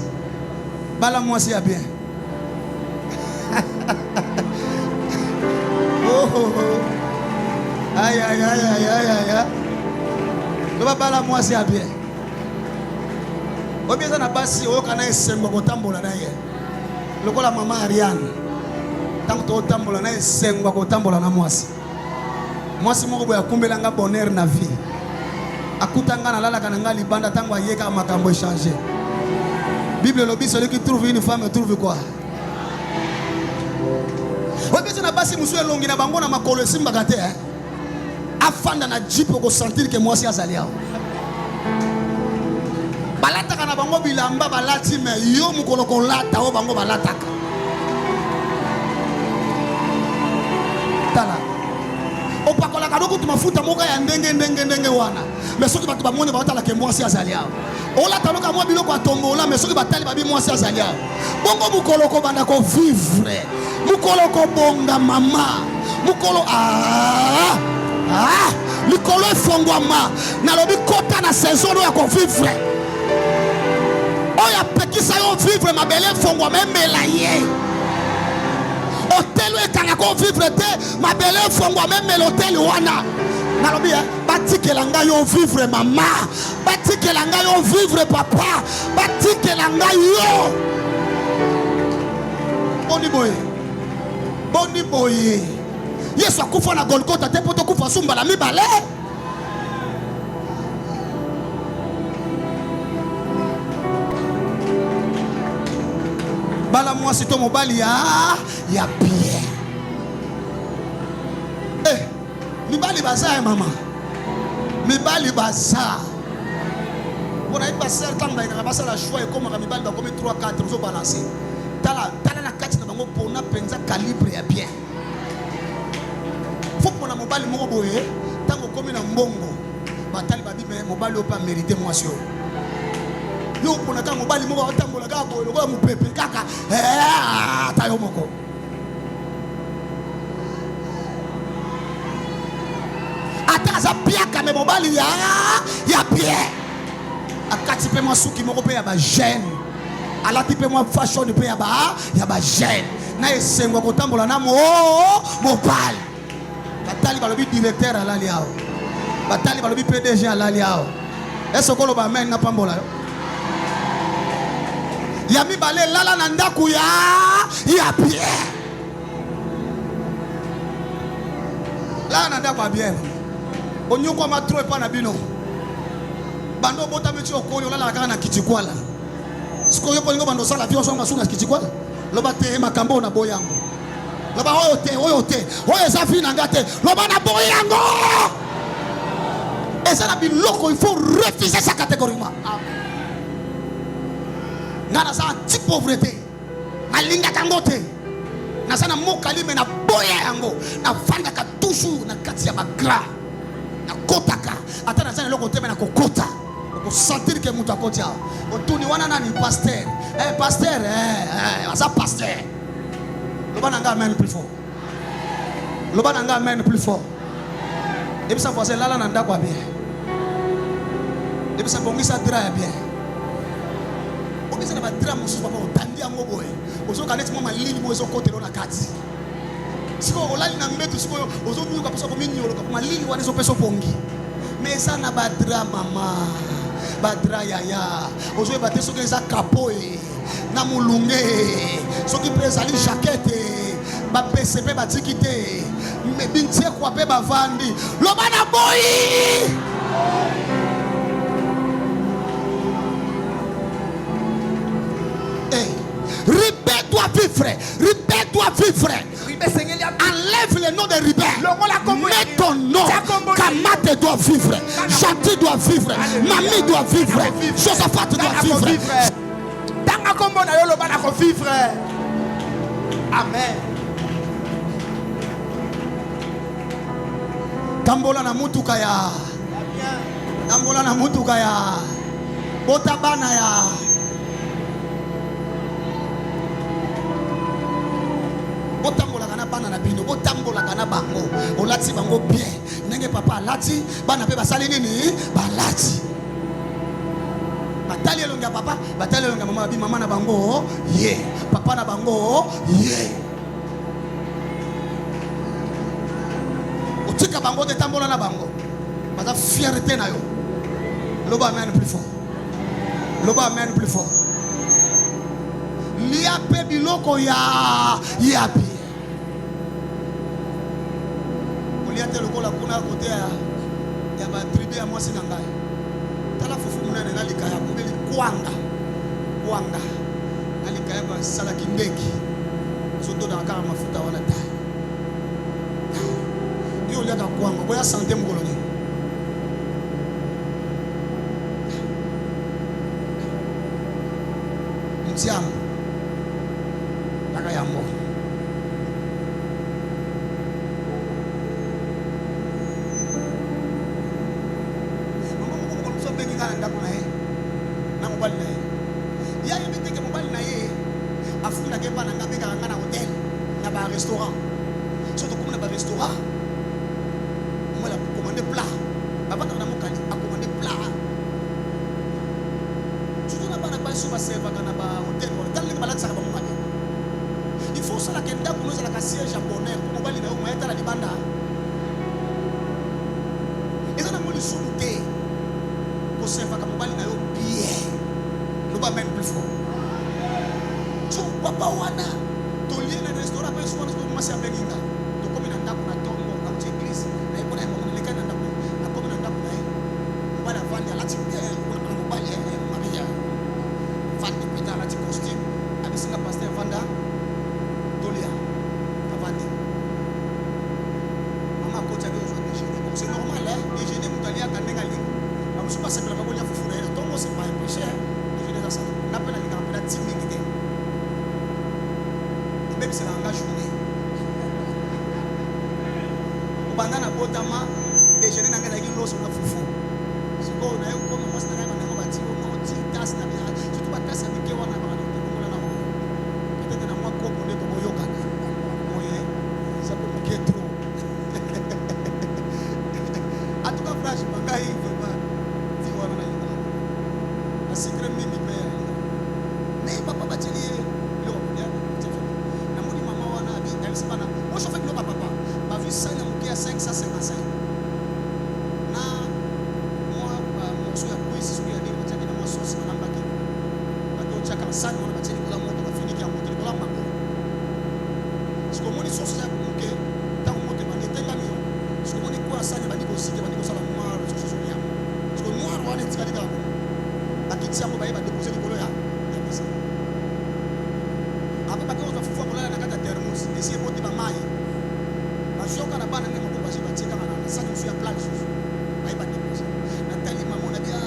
Bala mwasi ya bien. Aïe, aïe, aïe, aïe, aïe, aïe. Le papa la moi c'est bien. Au bien ça n'a pas si au canal sembo kotambola na ye. Le ko la maman Ariane. Tant que otambola na sembo kotambola na moi. Moi si moko boya kumbela nga bonheur na vie. Akutanga na lala kananga libanda tango ayeka makambo changer. Bible lobi celui qui trouve une femme trouve quoi? Au bien ça n'a pas si musu elongi na bango na makolo simba te hein. Afanda na jeep ko sentir que moi si azalia. Balata kana bango bilamba balati me yo mukolo ko lata o bango balataka. Tala. Opakola kadoko tumafuta moka ya ndenge wana. Mais soki batu bamone batala ke moi si azalia. Ola taloka moi biloko atombola mais soki batali babi moi si azalia. Bongo mukolo ko banda ko vivre. Mukolo ko bonga mama. Mukolo Likolo efongwama nalobi kota na saison ya ko vivre. Oya pekisa yo vivre mabele efongwama emela ye. Hotel ekanga ko vivre te mabele efongwama emela hotel wana. Nalobi batikela nga yo vivre mama. Batikela nga yo vivre papa. Batikela nga yo. Boni boye. Yesu akufa na Golgotha te poto kufa sumba la mibale. Bala moi c'est ton mobali ya bien. Mibali baza mama. Mibali baza. On a eu pas certain mais on a passé la choix et comme mibali ba comme 3 4 zo balancer. Tala na kati na bango pona penza calibre ya bien. Faut que mon mobile moko boye tango komi na mbongo batali babi me mobile opa mériter moi sio yo pona ka mobile moko atambola ka boye ko mu pepe kaka ta yo moko ata za piaka me mobile ya bien akati pe moi suki moko pe ya ba jeune ala tipe moi fashion pe ya ba jeune na esengo ko tambola na mobile. Batali balobi directeur alali ao. Batali balobi PDG alali ao. Est-ce que lo ba men na pambola yo? Ya mi bale lala na ndaku ya bien. Lala na ndaku ya bien. Onyoko ma trop pa na bino. Bando bota mechi okoli lala kaka na kitikwala. Siko yo polingo bando sala pio so masuna kitikwala. Lo ba te makambo na boyango. Loba oyote eza fina ngate loba na boyango eza na biloko il faut refuser ça catégoriquement. Ngana sa anti pauvreté malinga kangote na sana mokali me na boyango na fanda ka toujours na kati ya bagra na kotaka ata na sana loko teme na kokota ko sentir que mutu akotia otuni wana nani pasteur pasteur asa pasteur. Lobananga amen plus fort. Lobananga amen plus fort. Et puis ça voisin là nanda kwa bien. Et puis ça bongisa dra ya bien. Bongisa na ba dra musu papa otandi yango boye. Ozo kaneti mama ligne mo ezo kote lo na kati. Siko olali na mbetu siko ozo biyo ka pesa ko minyo lo ka ma ligne wana ezo peso pongi. Mais ça na ba dra mama. Ba dra yaya. Ozo e bateso ke za kapoe. Na mulunge soki prezali jaquette ba PCP ba tikite me bintie kwa pe ba vandi loba na boyi ribet doit vivre enlève le nom de Ribet mets ton nom. Kamate doit vivre, Chanti doit vivre, Mami doit vivre, Josaphat doit vivre. Amen. Tambola na mutuka ya. Tambola na mutuka ya. Botabana ya. Botambola kana bana na bino, botambola kana bango. Olati bango bien. Nenge papa lati, bana pe basali nini? Balati. Batali elonga papa, batali elonga mama bi mama na bango, papa na bango, tika bango te tambola na bango. Baza fierté na yo. Loba amen plus fort. Loba amen plus fort. Liape biloko ya yapi. Oliate lokola kuna côté ya ba tribu ya mwasi na ngai. Tala fufu munene na likaya mobeli kwanga. Kwanga. Na likaya ba sala kindeki. Soto na kama mafuta wana tai. Yo liaka kwanga, boya santé mkoloni. Mtiamu. Taka yambo. Na mobali na ye. Ya yebite ke mobali na ye afunda ke bana ngabe ka ngana hotel na ba restaurant. Surtout comme na ba restaurant. On va commander plat. Papa na mokali a commander plat. Surtout na bana ba so ba serva kana ba hotel ko tal le balak sa ba mokali. Il faut ça la kenda pour nous la siège japonais pour mobali na o maeta la libanda. Eza na moli sumuté. Serva comme mobali na yo bien. Loba même plus fort. Tu papa wana tolie na restaurant pa so wana ko masi abenga. To komi na ndako na tombo na église. Na ipona mo le kana ndako. Na komi na ndako na ye. Mobali avandi ala ti kuna mobali Maria. Vandi pita ala ti costume. Abisinga pasteur vanda tolia. Avandi. Mama ko tsabe zo déjeuner. Donc c'est normal hein, déjeuner mutalia kanenga lingo. Je ne sais pas si vous avez fait un tombeau, c'est pas un péché. Je vais dans ça. On appelle la ligue en timidité. Et même si c'est l'engagement. Au bandana botama, déjeuner dans la gueule, l'os on a foufou. C'est quoi on a eu comme moi, c'est un peu bâti, on a dit tasse, surtout pas tasse avec qui on a parlé. Peut-être dans moi, on est comme yoga. Ça peut me guetter trop. En tout cas, frère, je me gagne vraiment. Secret mimi père mais papa bateli le bien na moni mama wana bi elle c'est pas moi je fais que papa ma vie ça na mukia 555 na moi mon soeur pour ici sur yadi bateli na moi sauce na mbaki bato chaka sana na bateli kula moto na finiki ya moto kula mako siko moni sauce ya muke ta moto ba netenga mio siko moni kwa sana bandi ko sike bandi ko sala noir sauce ya siko noir wana tikali ka akiti yango baye ba déposer likolo ya misa après ba ko fufu kolala na kata thermos esi eboti ba mai ba shoka na bana ngemo ko baje batika na sani su ya plan su baye ba déposer na tali maman na bia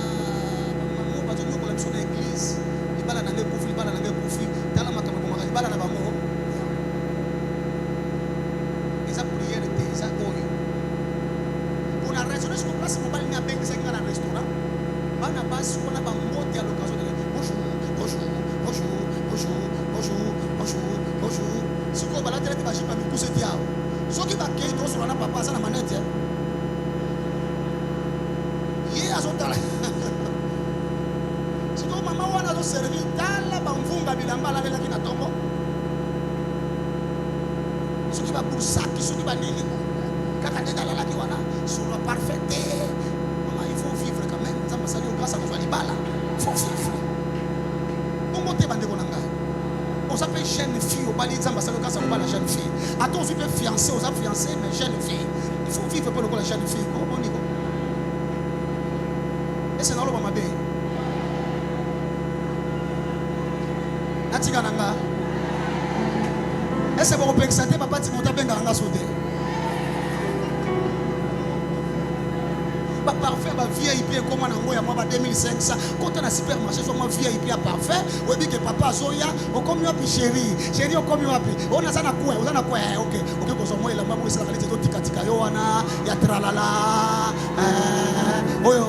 maman ba zonyo ko la mission na église libala na ngekufi libala na ngekufi tala makama ko maka libala na bango eza prière te eza oyo pour la raison je place mon bal ni a benga senga na restaurant bana basi on a bambote à l'occasion de bonjour si ko bala tele ba jipa mi pousse dia so ki ba ke to so na papa ça na manette ye azotala si ko mama wana zo servir tala ba mvunga bilamba la leki na tombo so ki ba pour ça ki so ki ba nini kaka teta la ki wana sur le parfait maman il faut vivre quand même ça ça grâce à nos libala faut vivre bongo te bande konanga on s'appelle jeune fille au bali ça grâce à la jeune fille attends tu peux fiancé aux fiancé mais jeune fille il faut vivre pour la jeune fille comment on dit et c'est dans le mama bé natika nanga et c'est bon pexate papa ti monta benga nga sauter ba parfait ba VIP comme na ngoya moi ba 2500 quand on a supermarché so moi VIP à parfait on dit que papa zoya o comme yo chéri o comme yo api on a ça na quoi OK ko so moi la moi ça la to tika yo wana ya tralala oyo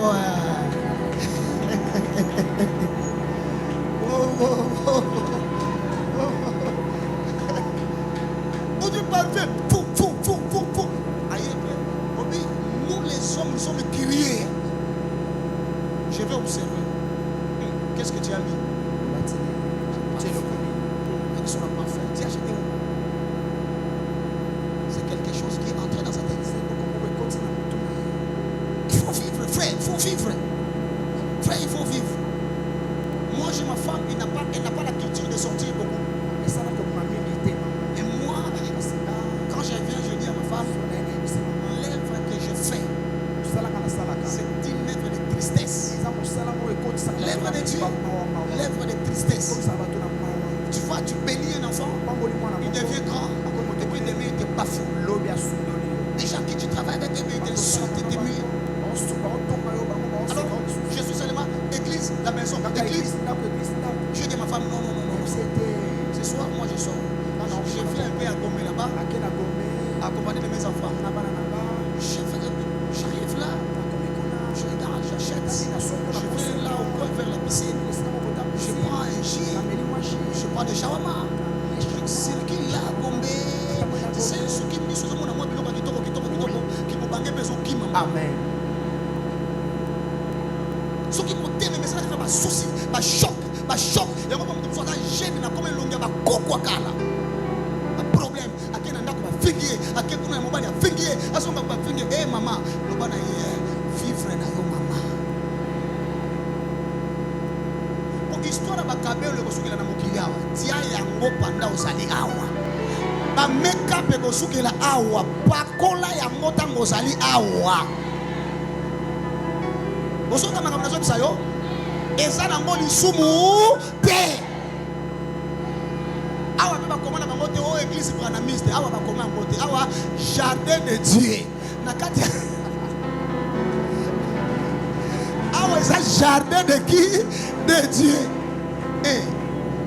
on dit parfait fou nous les hommes nous sommes criés. Je vais observer. Qu'est-ce que tu as mis? Ils sont parfaits. C'est quelque chose qui est entré dans sa tête. vivre. Frère, il faut vivre. Moi, j'ai ma femme, elle n'a pas la culture de sortir beaucoup. Et moi, quand je viens, je dis à ma femme, l'œuvre que je fais, c'est une œuvre de tristesse. L'œuvre de Dieu, l'œuvre de tristesse. Tu vois, tu bénis un enfant, il devient grand, et puis demain il te bafoue. Les gens qui tu travailles avec, ils t'insultent, ils t'humilient. Alors, je suis seulement église, la maison, l'église. Je dis à ma femme, non. Ce soir, moi je sors. Je viens un peu à Gomé là-bas, accompagner de mes enfants. J'arrive là, je regarde, j'achète. Je vais là au coin vers la piscine. Je prends un gin, je prends des shawarma. Je circule là à Gomé. C'est ce qui me dit sur mon amour, qui me bangue besoin qui m'a. Amen. Ce qui me dit, mais c'est là que je souci, je choc. Et moi, je suis gêné, comme un long, je suis un problème. À quel endroit je vais finir, à quel point je vais finir, à ce moment je vais finir. Eh maman, le bon vivre na yo maman. Pour histoire de bakabe le kosukela na mokili awa, tia yango panda ozali awa. Ba make up kosukela awa, pakola yango tango ozali awa. Bosoka makambo nazo bisa yo. Eza nango lisumu te. Awa beba komana bango te o église branamiste. Awa ba komana bango te. Awa jardin de Dieu. Na kati awa eza jardin de qui? De Dieu. Eh,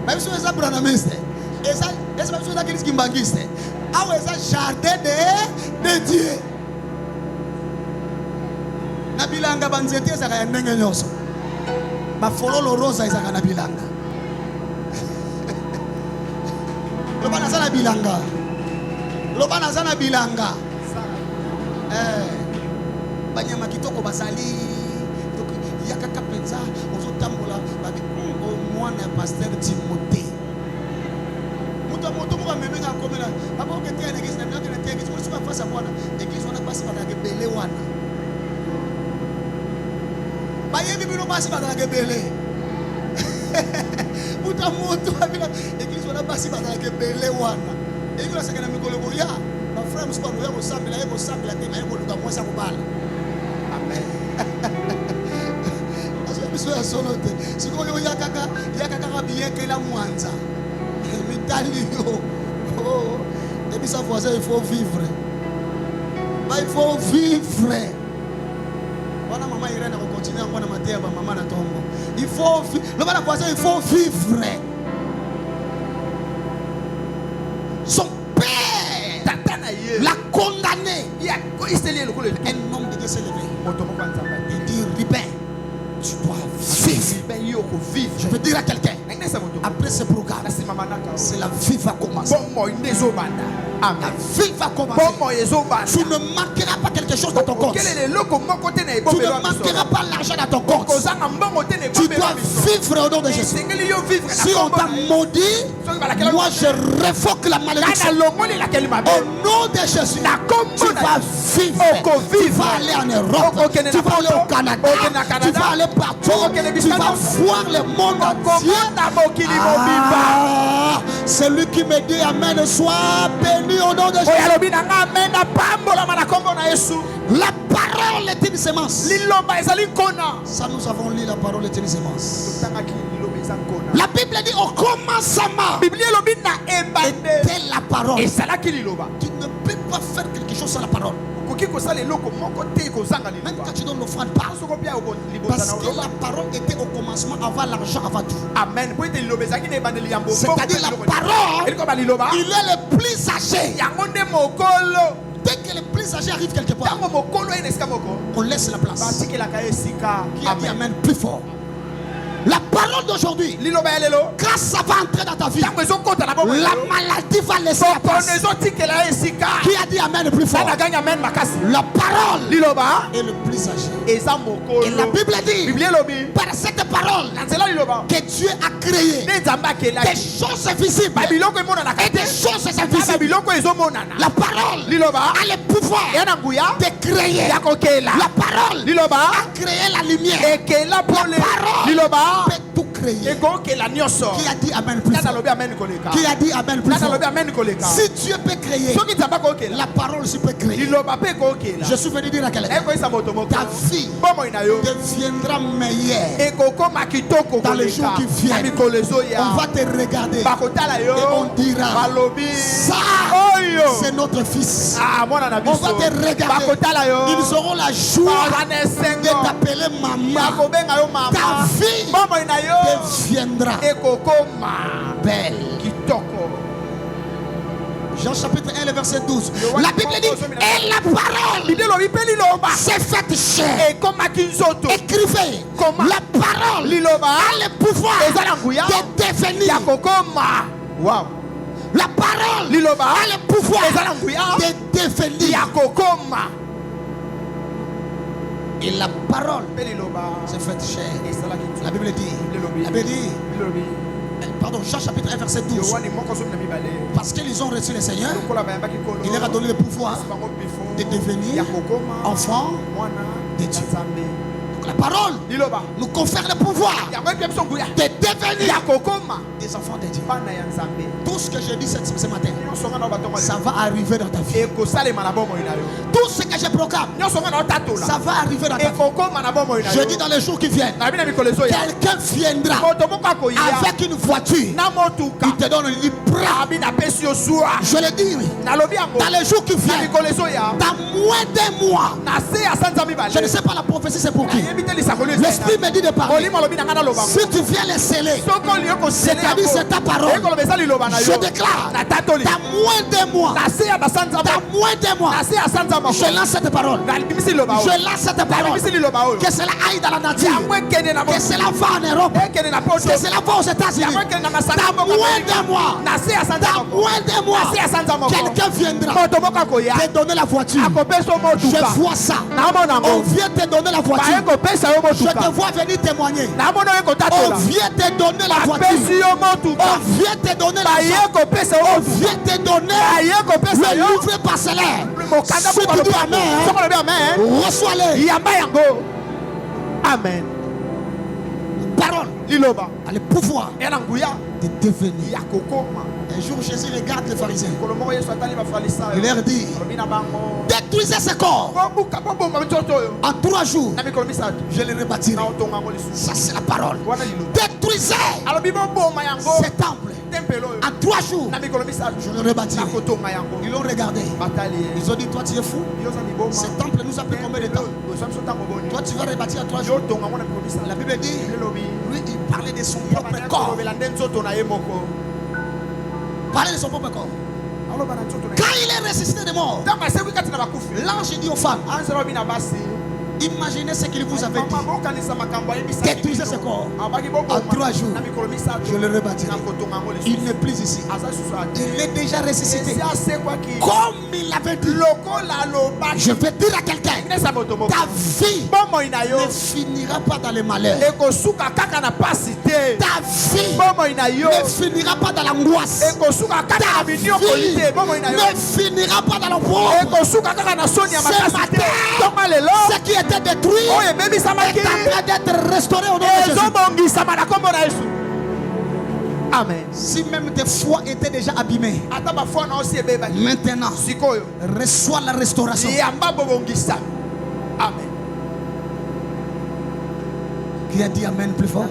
ba biso eza branamiste. Eza ba biso eza église kimbangiste. Awa eza jardin de Dieu. Na bilanga banzete ezaka ya ndenge nyonso. Ma fololo rosa ezaka na bilanga. Loba nazana bilanga. Loba nazana bilanga. Banyama kitoko bazali. Yakaka penza ozo tambola babi mwana ya pasteur Timothée. Moto mo memenga komela. Baba okete na église na ndako na église ko suka face à moi. Église wana passe par la gebele wana. Bayebi bino basi bazalaka ebele. Muta moto abila église wana basi bazalaka ebele wana. Ebi basaka na mikolo boya. Ba frère musu bano ya kosambela ye kosambela te na ye koluka mwasa kobala. Amen. Aso biso ya solo te. Siko yo yakaka bien que la mwanza. Mitali yo. Oh, et ça voisin il faut vivre. Bah il faut vivre. Voilà maman Irène va continuer à prendre ma terre, maman na tombe. Il faut vivre. Le bas voisin il faut vivre. Son père l'a condamné. Un homme de Dieu s'est levé. Il dit Ribin, tu dois vivre. Je veux dire à quelqu'un, après ce programme, c'est la vie va commencer. La vie va commencer. Tu ne manqueras pas quelque chose dans ton compte. Tu ne manqueras pas l'argent dans ton compte. Tu dois vivre au nom de Jésus. Si on t'a maudit, moi je révoque la malédiction. Au nom de Jésus, tu vas vivre. Tu vas aller en Europe. Tu vas aller au Canada. Tu vas aller partout. Tu vas voir le monde entier. Celui qui me dit Amen soit béni au nom de Jésus. La parole est une semence. Ça nous avons lu, la parole est une semence. La Bible dit au commencement était la parole. Tu ne peux pas faire quelque chose sans la parole. Même quand tu donnes l'offrande, parce que la parole était au commencement avant l'argent, avant tout. Amen. C'est-à-dire la parole, il est le plus âgé. Dès que le plus âgé arrive quelque part, on laisse la place. Qui a dit Amen plus fort? La parole d'aujourd'hui, quand ça va entrer dans ta vie, la maladie va laisser la place. Qui a dit Amen le plus fort? La parole est le plus âgé. Et la Bible dit, par cette parole, que Dieu a créé des choses visibles et des choses invisibles. La parole a le pouvoir de créer. La parole a créé la lumière. La parole peut tout créer. Qui a dit Amen plus fort? Qui a dit Amen plus fort? Si Dieu peut créer, la parole aussi peut créer. Je suis venu dire à quelqu'un, ta vie deviendra meilleure dans les jours qui viennent. On va te regarder et on dira, ça c'est notre fils. On va te regarder. Ils auront la joie de t'appeler maman. Ta vie deviendra belle. Jean chapitre 1, le verset 12. La Bible dit, et la parole s'est faite chair. Écrivez, la parole a le pouvoir de devenir. Wow. La parole a le pouvoir de devenir. Et la parole s'est faite chair. La Bible dit, pardon, Jean chapitre 1 verset 12. Parce qu'ils ont reçu le Seigneur, il leur a donné le pouvoir de devenir enfants de Dieu. Donc la parole nous confère le pouvoir de devenir des enfants de Dieu. Tout ce que je dis ce matin, ça va arriver dans ta vie. Tout ce que je proclame, ça va arriver dans ta vie. Je dis dans les jours qui viennent, quelqu'un viendra avec une voiture. Il te donne une je le dis, dans les jours qui viennent, dans moins d'un mois, je ne sais pas la prophétie c'est pour qui. L'esprit me dit de parler. Si tu viens les sceller, c'est-à-dire c'est ta parole. Je déclare, dans moins d'un mois, je lance cette parole. Je lance cette parole. Que cela aille dans la nature. Que cela va en Europe. Que cela va aux États-Unis. Dans moins d'un mois, quelqu'un viendra te donner la voiture. Je vois ça. On vient te donner la voiture. Je te vois venir témoigner. On vient te donner la voiture. On vient te donner l'argent. On vient te donner le livre parcellaire. Si tu dis Amen, reçois-le. Amen. Parole a le pouvoir de devenir. Un jour Jésus regarde les pharisiens. Il leur dit, détruisez ce corps. En 3 jours, je les rebâtirai. Ça c'est la parole. Détruisez ce temple. En 3 jours, je le rebâtirai. Ils l'ont regardé. Ils ont dit, toi tu es fou. Ce temple nous a pris combien de temps? Toi tu vas rebâtir en 3 jours. La Bible dit, lui il parlait de son propre corps. Parlait de son propre corps. Quand il est ressuscité de mort, l'ange dit aux femmes, imaginez ce qu'il vous avait dit. Détruisez ce corps. En 3 jours, je le rebâtirai. Il n'est plus ici. Il est déjà ressuscité. Comme il l'avait dit. Je vais dire à quelqu'un, ta vie ne finira pas dans les malheurs. Ta vie ne finira pas dans l'angoisse. Ta vie ne finira pas dans le pauvre. Ce matin, ce qui était détruit est en train d'être restauré au nom de Jésus. Amen. Si même tes foi étaient déjà abîmées, maintenant reçois la restauration. Amen. Qui a dit Amen plus fort?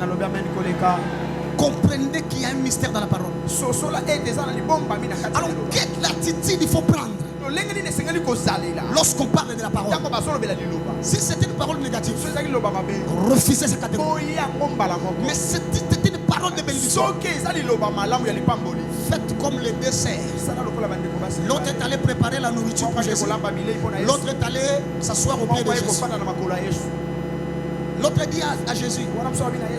Comprenez qu'il y a un mystère dans la parole. Alors quelle attitude il faut prendre lorsqu'on parle de la parole? Si c'était une parole négative, refusez cette catégorie. Mais c'était une parole de bénédiction. Faites comme les deux sœurs. L'autre est allé préparer la nourriture pour Jésus. L'autre est allé s'asseoir au pied de Jésus. L'autre dit à Jésus,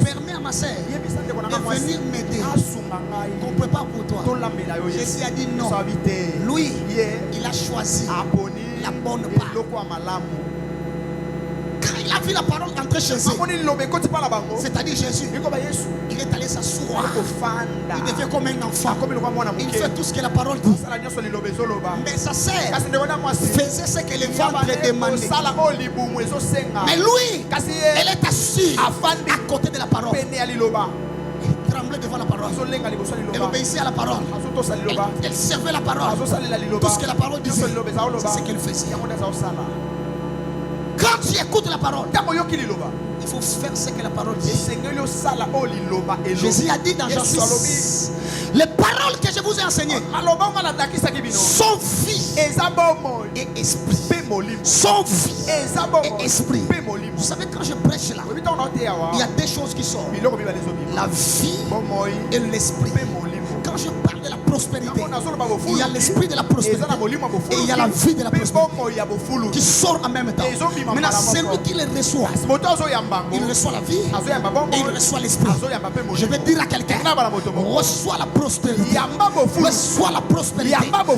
permets à ma sœur de venir m'aider. On prépare pour toi. Jésus a dit non. Lui, il a choisi la bonne part. Quand il a vu la parole entrer chez eux, c'est-à-dire Jésus, il est allé s'asseoir. Il devient comme un enfant. Il fait tout ce que la parole dit. Mais sa sœur faisait ce que le ventre demandait. Mais lui, elle est assise à côté de la parole. Il tremblait devant la parole. Elle obéissait à la parole. Elle servait la parole. Tout ce que la parole disait, c'est ce qu'elle faisait. Quand tu écoutes la parole, il faut faire ce que la parole dit. Jésus a dit dans Jean 6, les paroles que je vous ai enseignées sont vie et esprit. Sont vie et esprit. Vous savez, quand je prêche là, il y a deux choses qui sortent: la vie et l'esprit. Quand je parle de la prospérité, il y a l'esprit de la prospérité et il y a la vie de la prospérité qui sort en même temps. Maintenant, celui qui les reçoit, il reçoit la vie et il reçoit l'esprit. Je vais dire à quelqu'un: reçois la prospérité, reçois la prospérité,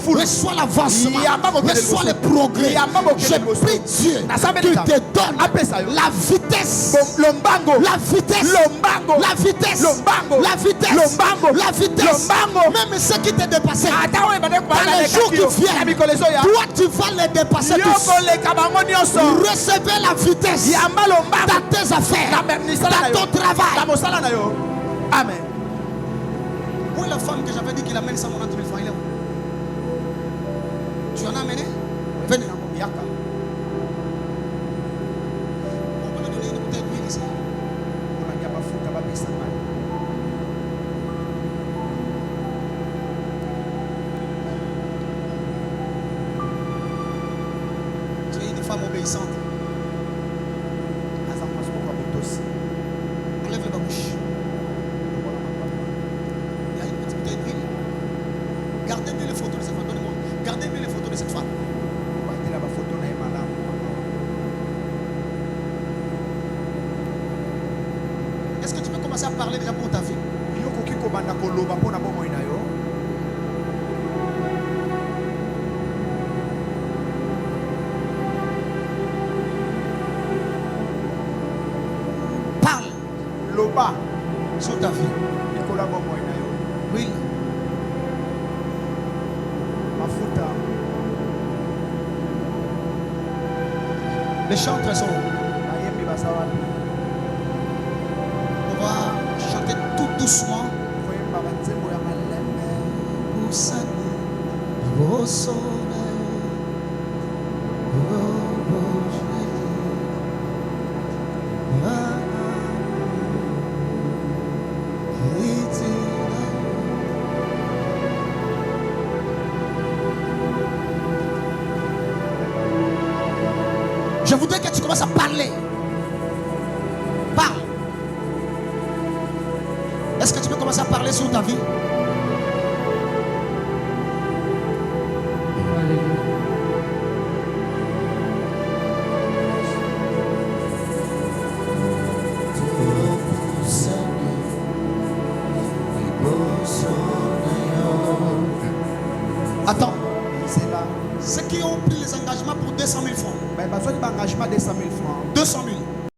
reçois l'avancement, reçois le progrès. Je prie Dieu qu'il te donne la vitesse, la vitesse, la vitesse, la vitesse, la vitesse. Même ceux qui te dépassaient, dans les jours qui viennent, toi tu vas les dépasser tous. Recevez la vitesse dans tes affaires, dans ton travail. Amen. Où est la femme que j'avais dit qu'il amène 190 000 francs? Il est où? Tu en as amené? Venez. On peut lui donner une bouteille d'huile ici. Tu es une femme obéissante. Enlève la bouche. Il y a une petite bouteille d'huile. Gardez bien les photos de cette femme. Donnez-moi. Gardez bien les photos de cette femme. Est-ce que tu peux commencer à parler déjà pour ta vie? Parle sur ta vie. Oui. Les chants très sont. On va chanter tout doucement. Je voudrais que tu commences à parler. Parle. Est-ce que tu peux commencer à parler sur ta vie? Attends. Ceux qui ont pris les engagements pour 200 000 francs. 200 000.